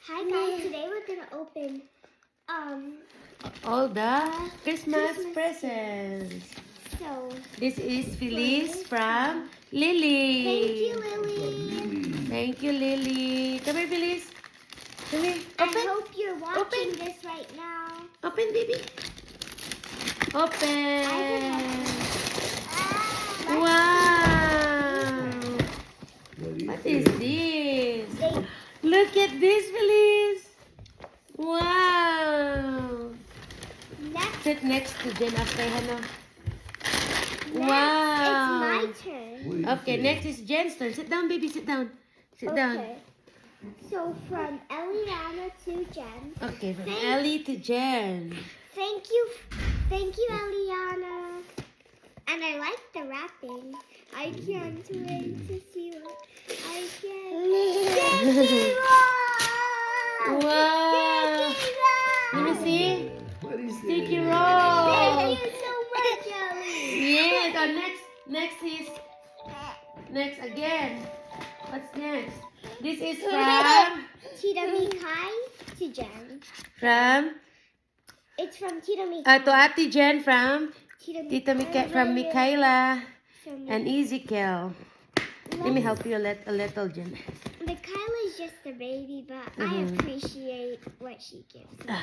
Hi guys, today we're gonna open All the Christmas presents. so This is Feliz from Lily. thank you Lily. Thank you, Lily. Come here, Feliz. Come here. I Open. hope you're watching Open. this right now. Open, baby. Open. Wow. What is this? Look at this, Feliz. Wow. Next, Sit next to Jen after Hannah. it's Wow. my turn. Okay, next is Jen's turn. Sit down, baby. Sit down. Sit down. Okay. So from Eliana to Jen. Okay, from Thank- Ellie to Jen. Thank you, Eliana. And I like the wrapping. I can't wait to see what I get. Sticky roll! Wow. Let me see. What is Sticky this? roll. Thank you so much, Ellie. Yes. Next is next again. What's next? This is from Tita Mikai to Jen. It's from Tita Mikai. to Ate Jen from Tita from Michaela From and Ezekiel. Let me help you a little, Jen. Michaela is just a baby, but I Mhm. appreciate what she gives me.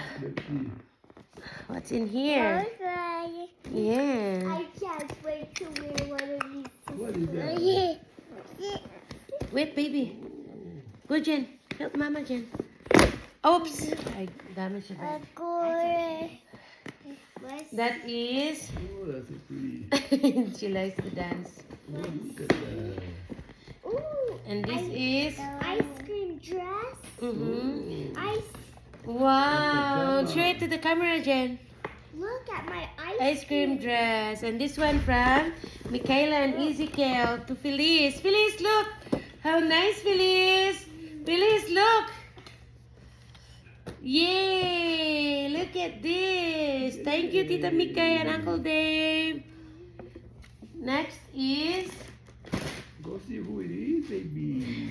What's in here? Okay. Yeah. I can't wait to wear one of these. What is that? Wait, baby. Go, Jen. Help Mama, Jen. Oops. I damaged it. That is... Oh, that's a pretty. she likes to dance. Look at that. Ooh, And this is... ice cream dress. Mm-hmm. Ice. Wow. Show it to the camera, Jen. Look at my Ice cream dress. And this one from Michaela and Ezekiel to Feliz. Feliz, look. How nice, Feliz. Feliz, look. Yay. Look at this. Thank you, Tita Mikay and Uncle Dave. Next is... Go see who it is, baby.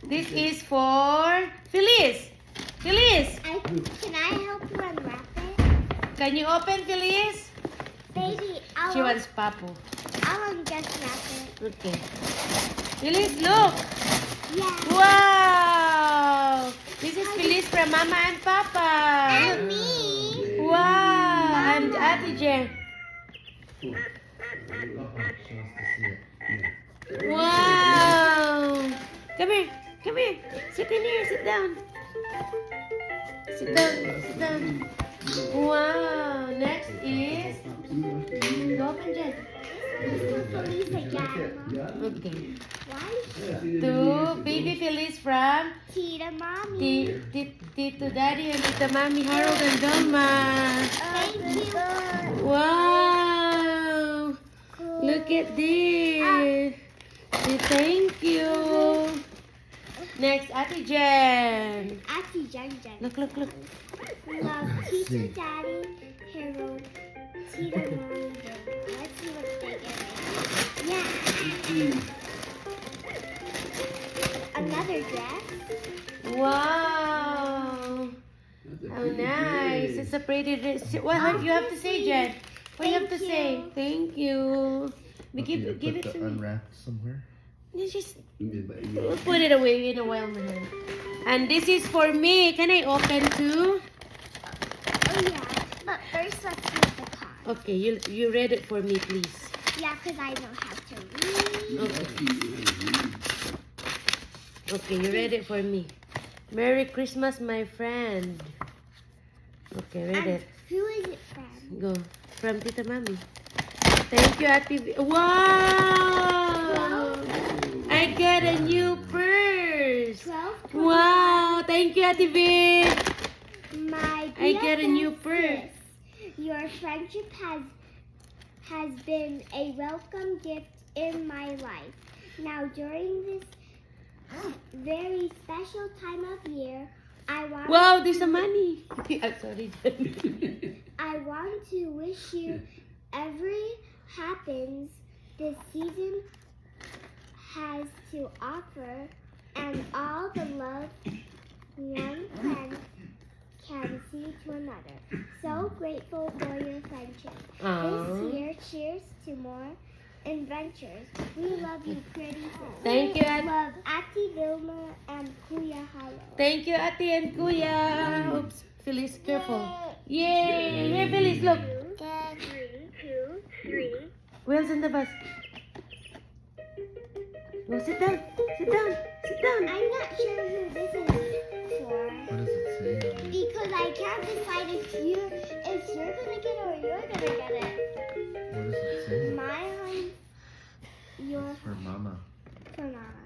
This is for Feliz. Feliz. Can I help you unwrap it? Can you open, Feliz? Baby, She wants Papu. I'll just wrap it. Okay. Feliz, look. Yeah. Wow. This is Feliz from Mama and Papa. And me. Wow. And Ate Jen. Wow. Come here. Come here. Sit in here. Sit down. Sit down. Sit down. Wow. Next is... Go open, Jen. Feliz again. Yeah? Okay. Why? To Baby Feliz from Tita Mommy. Tito Daddy and Tita Mami, Harold and Doma. Thank you. Wow. Look at this. Say thank you. Next, Ate Jen. Auntie Jen. Look, look, look. Love Tita Daddy, Harold, Tita Mommy. Let's see what they get. Yeah. Another dress. Wow. How nice. It's a pretty dress. What you have to say, Jen? What you have to Thank say? you. Thank you. Give it to me. Unwrap somewhere. You just Yeah. we'll put it away in a while, man. And this is for me. Can I open too? Oh yeah. But first let's read the card. Okay, you read it for me, please. Yeah, because I know how to read. Okay, you read it for me. Merry Christmas, my friend. Okay, read And it. who is it from? Go. From Tita Mami. Thank you, Ate V. Wow! I got a new purse. 12. Wow! Thank you, Ate V. My I get a new BFF purse. sis, your friendship has been a welcome gift in my life. Now during this very special time of year, I want Wow, there's some money. I'm sorry. I want to wish you every happens this season has to offer and all the love adventures. We love you, pretty sis. Thank you, Ate. Love Ati Vilma and Kuya Halo. Thank you, Ate and Kuya. Oops, Phyllis, careful. Yay! Here, Phyllis, look. 3, 2, 3. Wheels in the bus. Go sit down. Sit down. Sit down. I'm not sure who this is for What does it say on it? because I can't decide if you're gonna get it or you're gonna get it. What does it say? Mine, your For Mama. for Mama.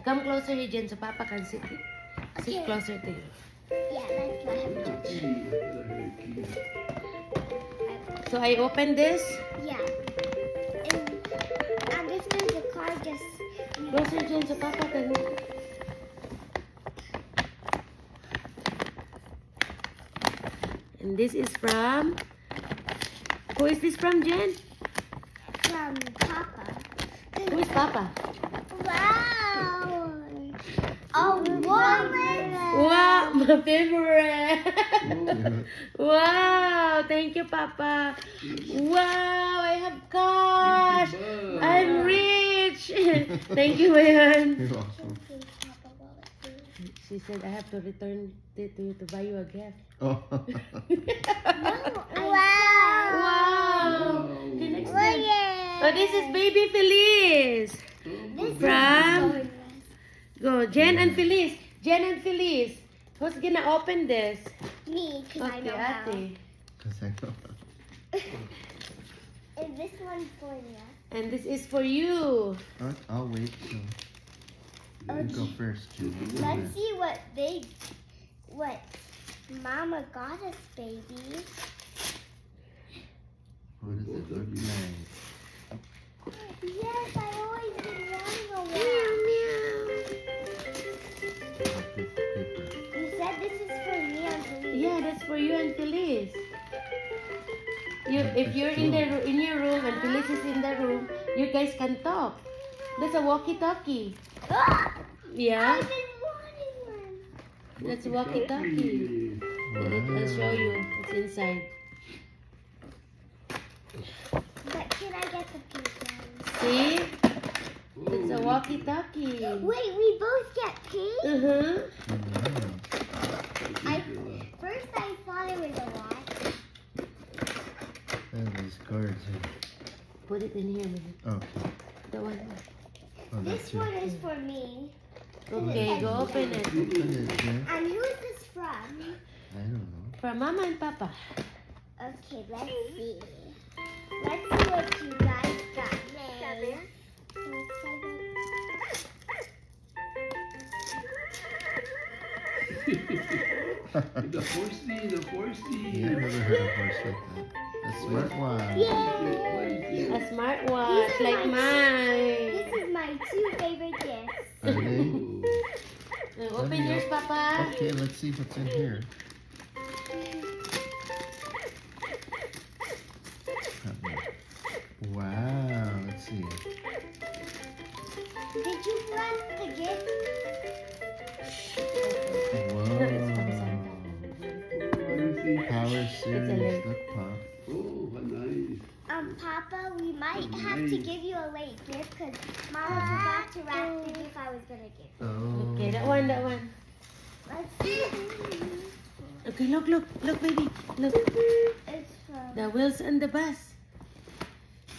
Come closer here, Jen, so Papa can sit Okay. closer to you. Yeah, let's let him touch. So I open this. Yeah. And this is the card just. Closer, Jen, so Papa can. And this is from. Who is this from, Jen? From Papa. Who is Papa? Wow! A woman! Wow, my favorite. Wow, thank you, Papa. Wow, I have cash. I'm rich. Thank you, Mayan. You're welcome. She said I have to return it to you to buy you a gift. Oh. Wow. Okay, next time. Oh, this is baby Feliz. From go Jen and Feliz. Jen and Feliz. Who's gonna open this? Me, because I Okay, know how. Ate. 'Cause I know. And this one's for you. And this is for you. I'll wait till you go first, Jen. Let's see what Mama got us, baby. What does it look like? Yes, I always been wanting a watch. I'll put the paper. You said this is for me, I believe. Yeah, that's for you and Feliz. If you're in your room and Feliz is in the room, you guys can talk. That's a walkie-talkie. Ah! Yeah, I've been wanting one. that's a walkie-talkie. I'll show you. It's inside. But can I get the pink one? See? It's a walkie-talkie. Wait, we both get pink? Uh-huh. First I thought it was a watch. And these cards here. Put it in here, maybe. Okay. The one. Oh, This that's it. one is for me. Okay, go open it. Open it, Jen. And who is this from? I don't know. For Mama and Papa. Okay, let's see. Let's see what you guys got. So excited. The horsey. Yeah, I've never heard of horse like that. A smart one. Yay! A smartwatch like mine. This is my 2 favorite gifts. Are they? Open yours, Papa. Okay, let's see what's in here. Wow, let's see. Did you press the gift? Whoa. Power series. late. Look, Pop. Oh, what nice. Papa, we might have to give you a late gift because Mama forgot to wrap the gift I was gonna give. Oh. Okay, that one. Let's see. Okay, look, baby. Look, It's from the wheels on the bus.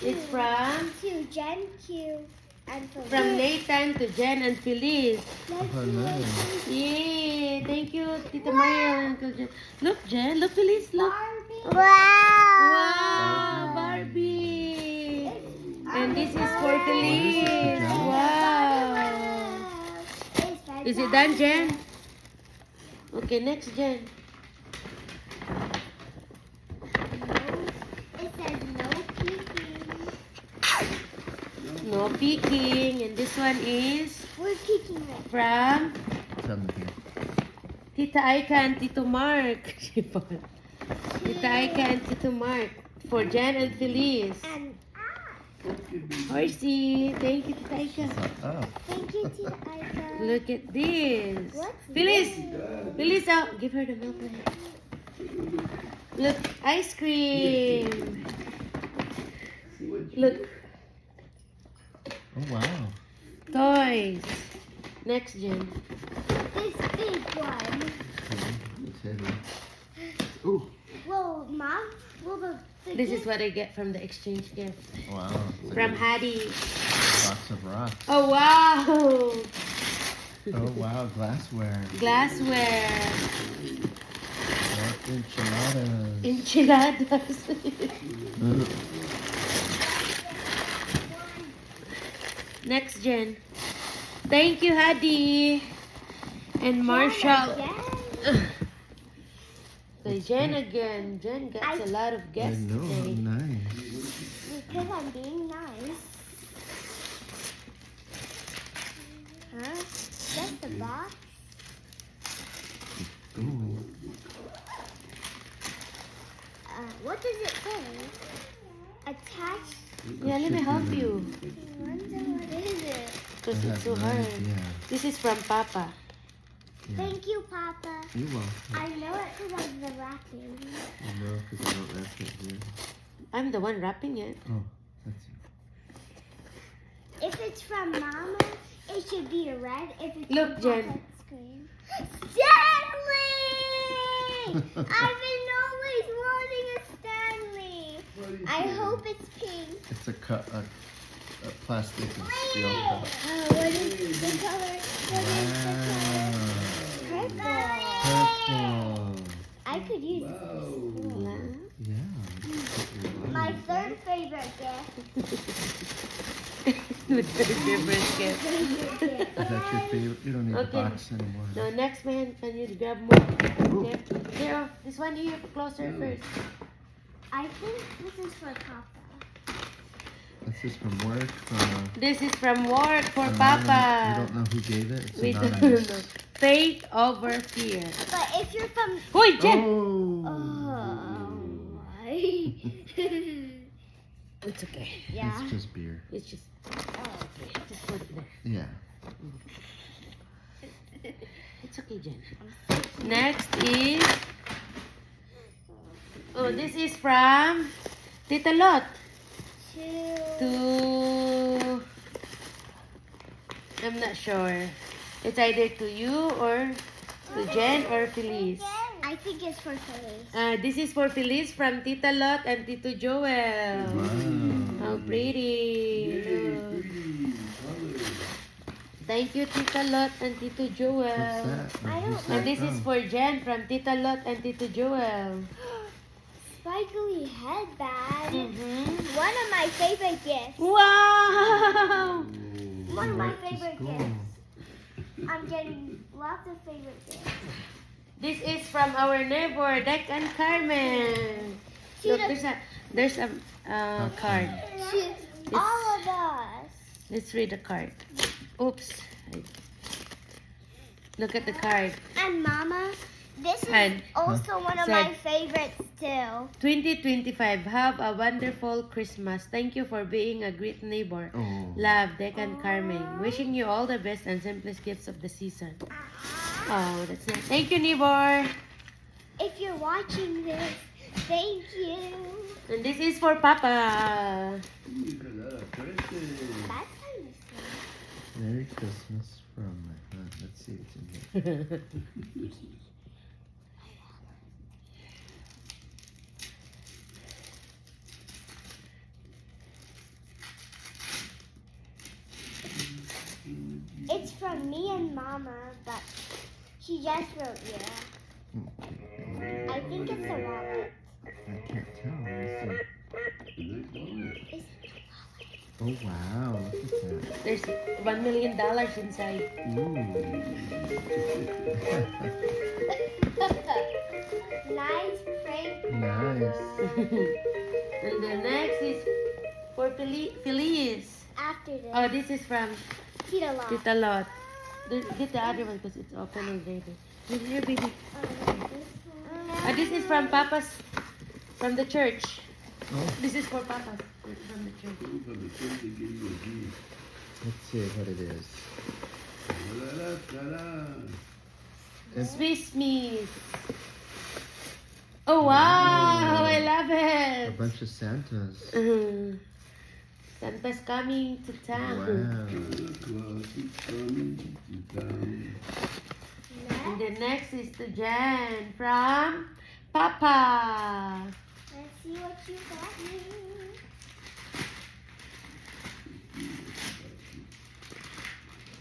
It's from to Jen Q and from Nathan to Jen and Feliz. Let's Oh, see what nice. Yay! Thank you, Tita Maria and Uncle Jen. Look, Jen. Look, Feliz. Look. Barbie. Wow, Barbie. And this is for Feliz. Wow. Is it done, Jen? Okay, next, Jen. It says no peeking. No peeking. And this one is We're peeking it. from From here. Tita Aika and Tito Mark. Tita Aika and Tito Mark. For Jen and Feliz. And Horsey. Thank you, Tita Aika. Oh. thank you, Tia Aika. Look at this. What's Feliz. Feliz, out. Give her the milk. Look, ice cream. Look. Oh, wow. Toys. Next gen. This big one. It's heavy. Ooh. Well, Mom, will the This is gift- what I get from the exchange gift. Wow. It's From like Hattie. a box of rocks. Oh, wow. Oh, wow. Glassware. Glassware. What enchiladas. Enchiladas. Next gen. Thank you, Hadi. And Marshall. Again. The Jen again. Jen gets a lot of I guests know. How today. nice. Because I'm being nice. Huh? That's the box. Ooh. What does it say? Attached. Yeah, let me help you. I wonder what is it. Because I it's have so no hard. idea. This is from Papa. Yeah. Thank you, Papa. You're welcome. I know it because of the wrapping. I know because I don't wrap it here. I'm the one wrapping it. Oh, that's If it's from Mama, it should be a red. If it's Look, from Jen. Papa, it's green. Stanley! I've been always wanting a Stanley. I hope it's pink. It's a cut, a plastic and steel cup. What is the color? What is the color? Purple. Purple. I could use Wow. Yeah. my third favorite gift. With her favorite gift. Favorite gift. Is that your favorite? You don't need Okay. the box anymore. No, next man, can you grab more? Okay. Here, this one here, closer first. I think this is for Papa. This is from work. This is from work for We Papa. don't know who gave it. It's We don't anonymous. know. Faith over fear. But if you're from Hoy, Jen! Oh. It's okay. Yeah. It's just beer. It's just, okay. Just put it there. Yeah. It's okay, Jen. Next is, oh, this is from Tita Lot to, I'm not sure. It's either to you or to Jen or Feliz. I think it's for Feliz. This is for Feliz from Tita Lot and Tito Joel. Wow. How pretty. Look. Thank you, Tita Lot and Tito Joel. What's that? I don't Who's And that this is from? for Jen from Tita Lot and Tito Joel. Sparkly headband. Mm-hmm. One of my favorite gifts. Wow! One of my Back to favorite school. gifts. I'm getting lots of favorite gifts. This is from our neighbor, Dec and Carmen. Look, there's a card. To all of us. Let's read the card. Oops. Look at the card. And Mama, this is And- also one of Said- my favorites too. 2025. Have a wonderful Christmas. Thank you for being a great neighbor. Oh. Love, Dec and Carmen. Wishing you all the best and simplest gifts of the season. Oh, that's nice. Thank you, neighbor. If you're watching this, thank you. And this is for Papa. You got a lot of presents. That's kind of sweet. Merry Christmas from my friend. Let's see what's in here. It's from me and Mama, but she just wrote yeah. I think it's a wallet. I can't tell. Let me see. It's Oh wow! Look at that. There's $1 million inside. Ooh. nice prank. Nice. And the next is for Feliz. After this, Oh, this is from Tita Lot. Tita Lot. Get the other one because it's open already. Here, baby. This is from Papa's, from the church. Oh, This is for Papa's, from the church. From the church they gave you a gift. let's see what it is. Ta-da-ta-da. Swiss Miss. Oh, wow. I love A it. bunch of Santas. Santa's coming to town. Wow. Claus is coming to town. And the next is to Jen from Papa. Let's see what you got me.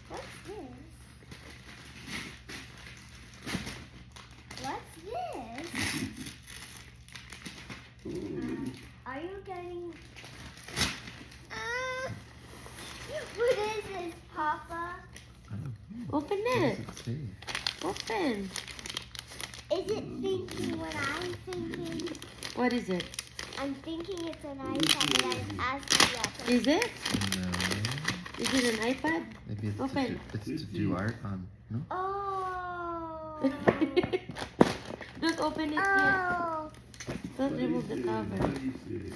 What's this? What's this? Are you getting? What is this, Papa? Open What it. does it say? Open. Is it thinking what I'm thinking? What is it? I'm thinking it's an iPad, but I'm asking that. Is it? No. Is it an iPad? Maybe it's Open. to do art on. No? Oh. Don't open it yet. Oh. Don't remove the cover. What is it?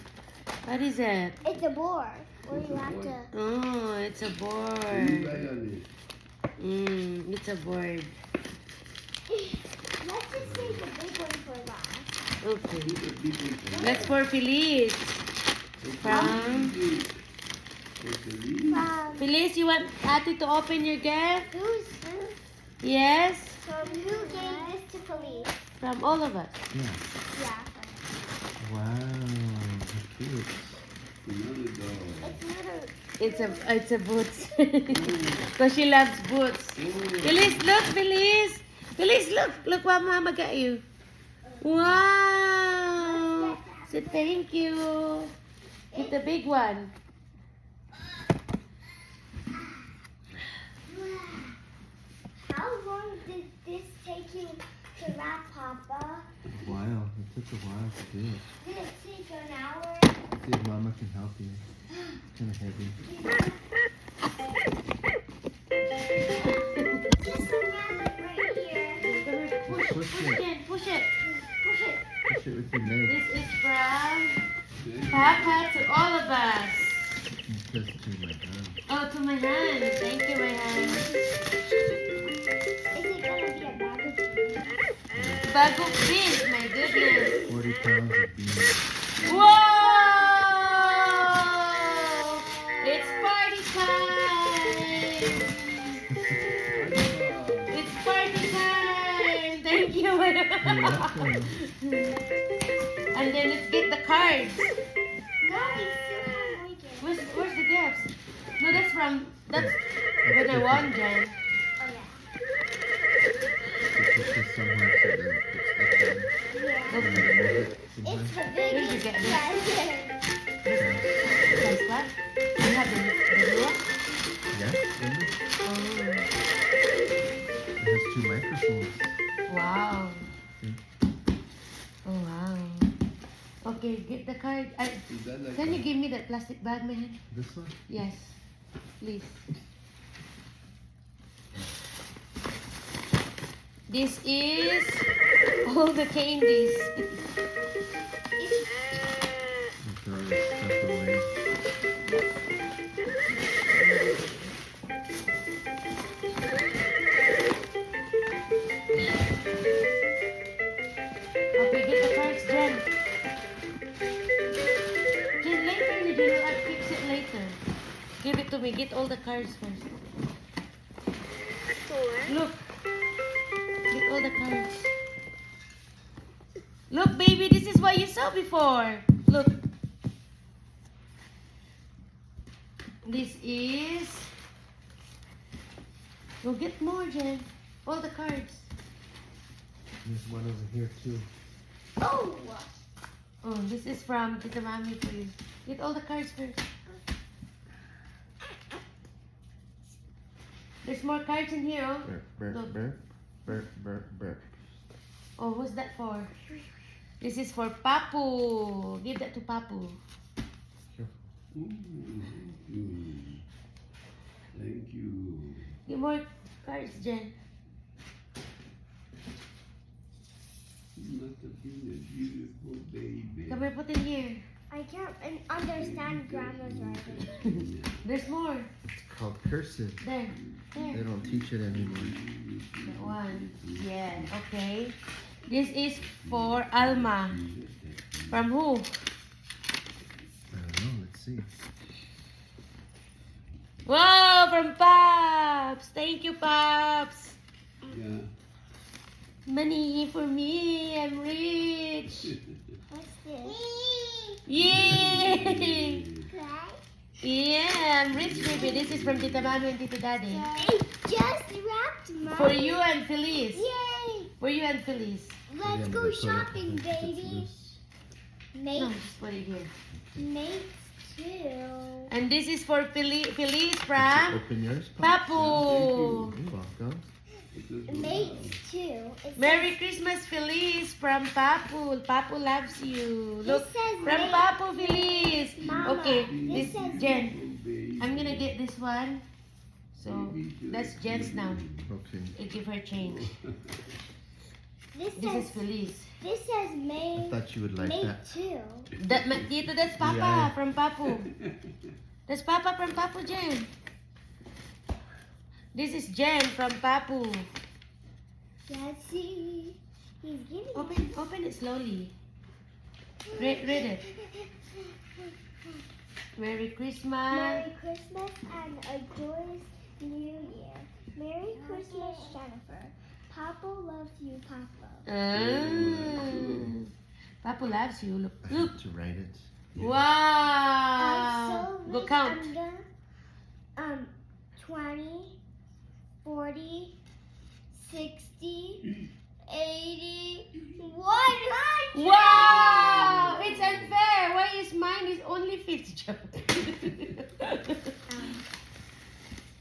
What is it? It's a board. Where you have to. Oh, it's a What do you board. write on it? It's a board. Let's just save the big one for last. Okay. Put the big one for That's for Feliz. From Feliz, you want Ate to open your gift? Who's Yes. who gave this to police? From all of us. Yeah. Yeah. Wow. How cute. Another dog. It's little. It's a boots. Because she loves boots. Feliz, look, Feliz. Feliz, look. Look what Mama got you. Wow. So thank you. Get the big one. How long did this take you to wrap, Papa? Wow. It took a while to do it. Did it take an hour? See if Mama can help you. It's kind of heavy. Just unwrap it right here. Push, Push push it. it, push it, push it. Push it with your legs. This is from Papa to all of us. It says to my hand. Oh, to my hand. Thank you, my hand. Is it gonna be a bag of food? Bag of beans, my goodness. 40 pounds of beans. Whoa! It's party time! It's party time! Thank you, my You're welcome. And then let's get the cards. No, we still have more gifts. Where's the gifts? No, that's when I won, Jen. Oh yeah. You put this somewhere so that it's like Yeah. and then move it It's somewhere. the Where did you biggest get this? present. Nice what? You have the new one? Yeah, remember? Oh. It has 2 microphones. Wow. See? Oh, wow. Okay, get the card. Is that like Can you give me that plastic bag, man? This one? Yes, please. This is all the candies. And throw this stuff away. Okay, get the cards, Jen. Jen, later, you know, I'll fix it later. Give it to me. Get all the cards first. Look. Get all the cards. Look, baby, this is what you saw before. Look. This is... Go get more, Jen. All the cards. There's one over here too. Oh! Oh, this is from Tita Mami for you. Get all the cards first. There's more cards in here, oh. Burp, burp, burp, burp, burp, burp. Oh, what's that for? This is for Papu. Give that to Papu. Thank you. Give more cards, Jen. You must have been a beautiful baby. Come here, put in here. I can't understand Grandma's writing. There's more. It's called cursive. There. They There. don't teach it anymore. That one. Yeah, okay. This is for Alma. From who? I don't know. Let's see. Wow, from Pops. Thank you, Pops. Yeah. Money for me. I'm rich. What's this? Yay! Cry? Yeah, I'm rich, baby. This is from Tita Mami and Tita Daddy. It just wrapped, Mom. For you and Feliz. Yay! For you and Feliz. Let's Again, go the toilet shopping, paper gets baby. loose. No, Make, just put it here. make two. And this is for Feliz from Open yours, Pop. Papu. You're welcome. Make two. It Merry says- Christmas, Feliz from Papu. Papu loves you. Look, says from Merry- Papu, Feliz. Mama, Okay, this this says Jen. I'm gonna get this one. So that's Jen's now. Okay. I give her change. This This is says Feliz. this says I make thought you would like make that. two. Tito, that's Papa Yeah. from Papu. That's Papa from Papu, Jen. This is Jen from Papu. Let's see. He's giving. Open it slowly. Read it. Merry Christmas. Merry Christmas and a joyous New Year. Merry Christmas, Jennifer. Papa loves you, Papa. Papu loves you. Look. To write it. Wow. I'm so Go rich, count. I'm gonna, 20, 40, 60, 80, 100. Wow! It's unfair. Why is mine is only 50, Joe?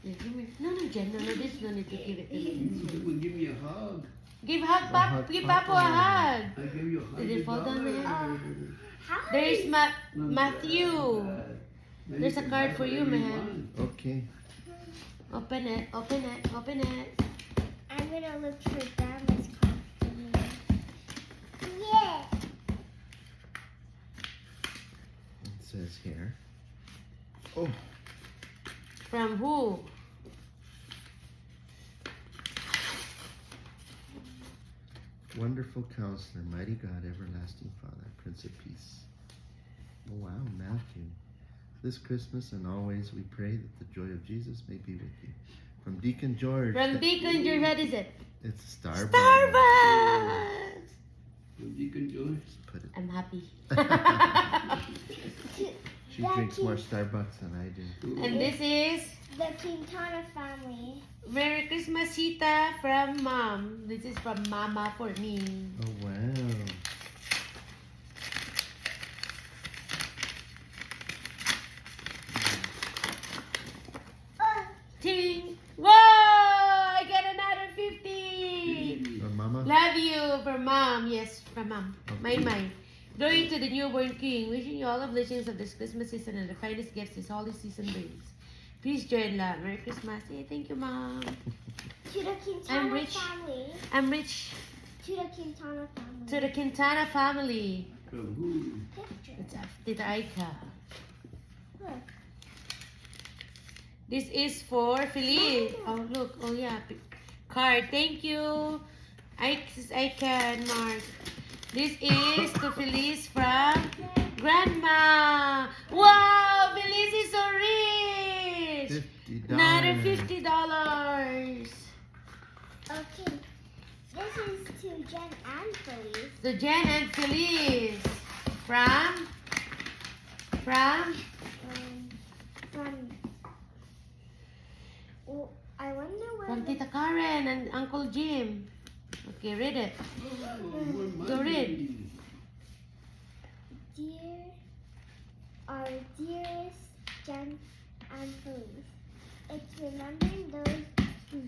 Give me. No, Jen. No, this no need to give it to me. Someone give me a hug. Give Papu a hug. I give you a hug. Did it fall down there? How There's many- Matthew. There's a card for you, man. Okay. Open it. Open it. Open it. I'm gonna look for Grandma's card for me. Yeah. It says here. Oh, From who? wonderful counselor, mighty God, everlasting Father, Prince of Peace. Oh, wow, Matthew. This Christmas and always we pray that the joy of Jesus may be with you. From Deacon George. From Deacon George. What is it? It's Starbucks. Starbucks. You can do Just put it. I'm happy. She drinks more Starbucks than I do. And this is The Quintana family. Merry Christmas, Sita, from Mom. This is from Mama for me. Oh, wow. Ting! Whoa! I got another 50! From Mama? Love you from Mom. Yes, from Mom. Okay. Mine. Glory to the newborn King. Wishing you all the blessings of this Christmas season and the finest gifts this holiday season brings. Peace, joy, and love. Merry Christmas. Hey, thank you, Mom. To the I'm Quintana rich. family. I'm rich. To the Quintana family. To the Quintana family. From who? Picture. It's Tita Aika. Look. This is for Feliz. Oh, look. Oh, yeah. Card. Thank you. Aika and Mark. This is to Feliz from Grandma. Wow! Feliz is so rich. $50. Another $50. Okay. This is to Jen and Felice. So Jen and Feliz from From. Oh, I wonder where. from Tita Karen and Uncle Jim. Okay, read it. Go read. Dear, our dearest Jen and Felice, it's remembering those who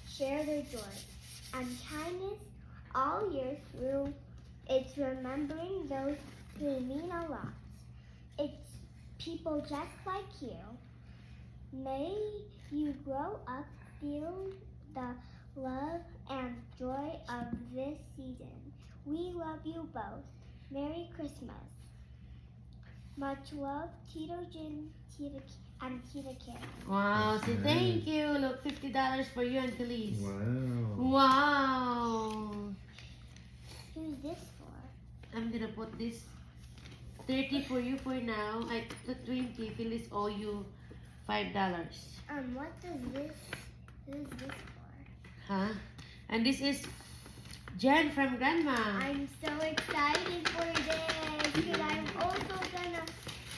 share their joy and kindness all year through. It's remembering those who mean a lot. It's people just like you. May you grow up feeling the love and joy of this season. We love you both. Merry Christmas. Much love, Tito Jin, and Tita Karen. Wow, That's say nice. thank you. Look, $50 for you and Feliz. Wow. Wow. Who's this for? I'm gonna put this 30 for you for now. I put 20. Feliz owe you $5. What does this? What is this for? Huh? And this is Jen from Grandma. I'm so excited for this because I'm also gonna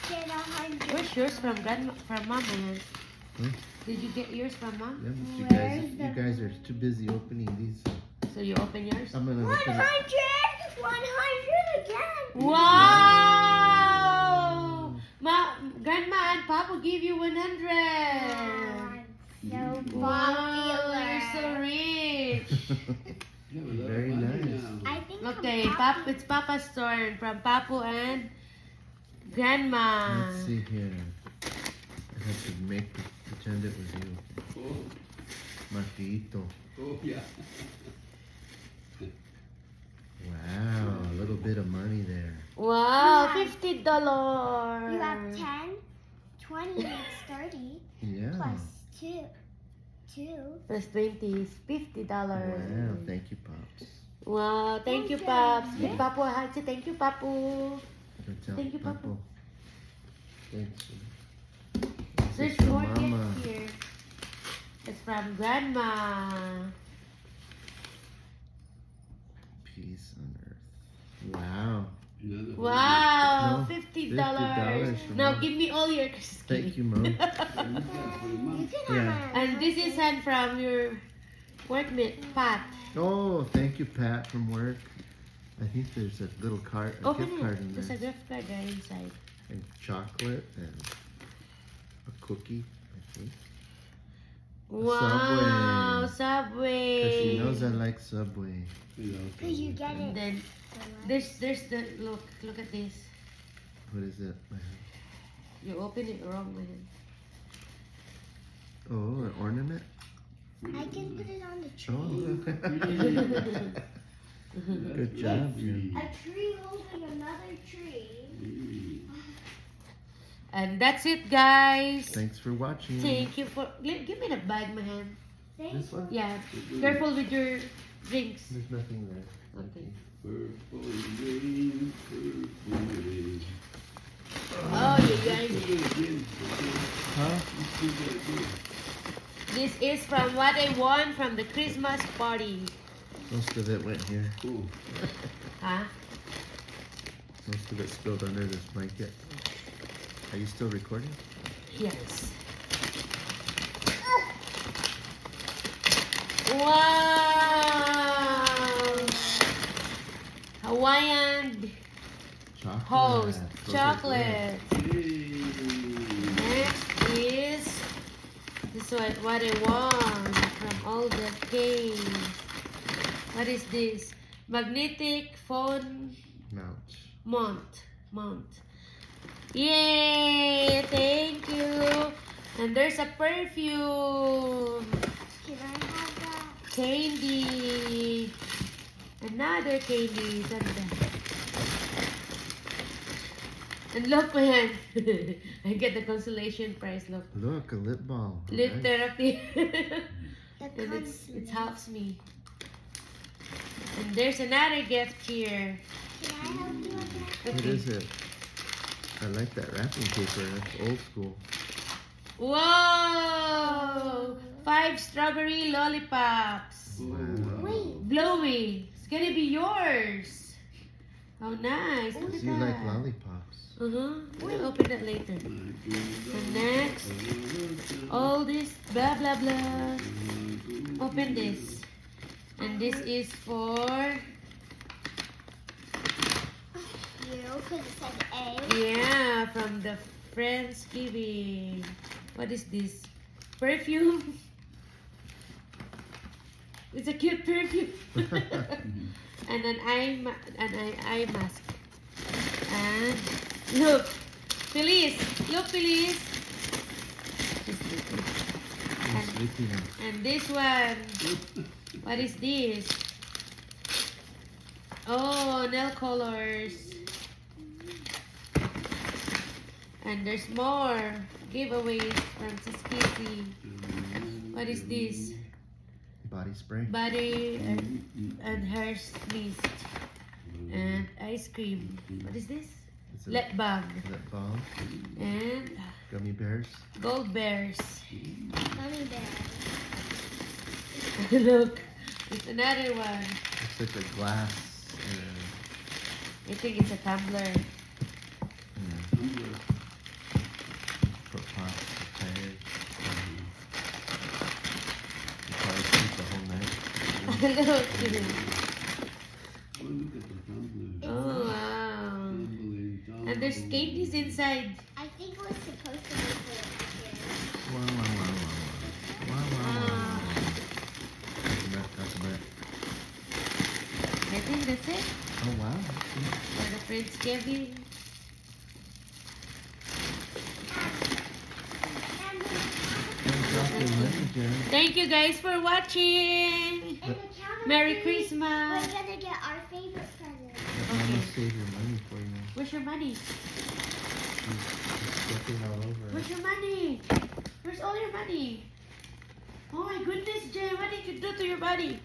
get 100. Where's yours from Grandma? From Mom, man? Hmm? Did you get yours from Mom? Yeah, but you Where's guys, the- you guys are too busy opening these. So you open yours? I'm gonna 100! open it. 100 again! Wow! Grandma and Papa give you 100. So Wow, popular. you're so rich. You have a lot of Very money nice. now. I think Okay, I'm it's Papa's turn from Papu and Grandma. Let's see here. I have to pretend it was you. Oh, Marquito. oh yeah. Wow, a little bit of money there. Wow, Yeah. $50. You have 10, 20 makes 30, Yeah. plus 2. Plus 20 is $50. Wow, thank you, Pops. Wow, thank you, Thank you. Pops. Give Papu a hug. Say thank you, Papu. Go tell Thank you, Papa. Papo. Thanks. There's It's from more Mama. gifts here. It's from Grandma. Peace on earth. Wow. Another Wow, No, $50. from Now Mom. give me all your. Just Thank kidding. you, Mom. You can Yeah. have And this is hand from your workmate, Pat. Oh, thank you, Pat, from work. I think there's a little card, a Open gift card in it. There's a there. gift card there inside. And chocolate and a cookie, I think. Wow, Because Subway. she knows I like Subway. Because you get And it. then there's the look at this. What is it? You open it wrong, man. Oh, an ornament? I can put it on the tree. Oh, good job, Jim. A tree holding another tree. And that's it, guys. Thanks for watching. Thank you for. Give me the bag, man. Thanks. This one? Yeah. Careful with your drinks. There's nothing there. Okay. Purple rain, purple rain. Oh, you guys. Huh? This is from what I won from the Christmas party. Most of it went here. Cool. Huh? Most of it spilled under this blanket. Are you still recording? Yes. Wow! Hawaiian Chocolate. host Those are chocolate. Yay. Next is this is what I want from all the games. What is this? Magnetic phone good. Mount. mount. Yay! Thank you. And there's a perfume. Can I have that? Candy. Another candy. And look, man. I get the consolation prize. Look. Look, a lip balm. Lip Alright. therapy. The And it constant. helps me. And there's another gift here. Can I help you with that? What is it? I like that wrapping paper. That's old school. Whoa! 5 strawberry lollipops. Wow. Wait. Blowy. It's gonna be yours. How nice. Look at You like that. lollipops. We'll open that later. And next, all this blah blah blah. Open this. And this is for, You, because it says A. yeah, from the Friendsgiving. What is this? Perfume? It's a cute perfume. And an eye mask. And look, Feliz. Look, Feliz. I'm sleepy now. And this one. What is this? Oh, nail colors. And there's more giveaways from Siskisi. What is this? Body spray. Body and hair mist. And ice cream. What is this? It's a Lip balm. lip balm. And Gummy bears. Gold bears. Gummy bear. Look, there's another one. Looks like a glass. I think it's a tumbler. For pots, for tires. You probably sleep the whole night. Look. Oh, look at the tumbler. Oh, wow. Tumbling, And there's tumbling. candies inside. I think it was supposed to be for a kid. Wow, wow, wow, wow, wow. Wow, wow, wow, wow. That's a bet. I think that's it Oh, wow. for the Prince Kevin. Drop your money, Jen. Thank you guys for watching. And the count of Merry three, Christmas. We're gonna get our favorite present. Let Mama save your money for you. Where's your money? She's stepping all over. Where's your money? Where's all your money? Oh my goodness, Jay, what did you do to your body?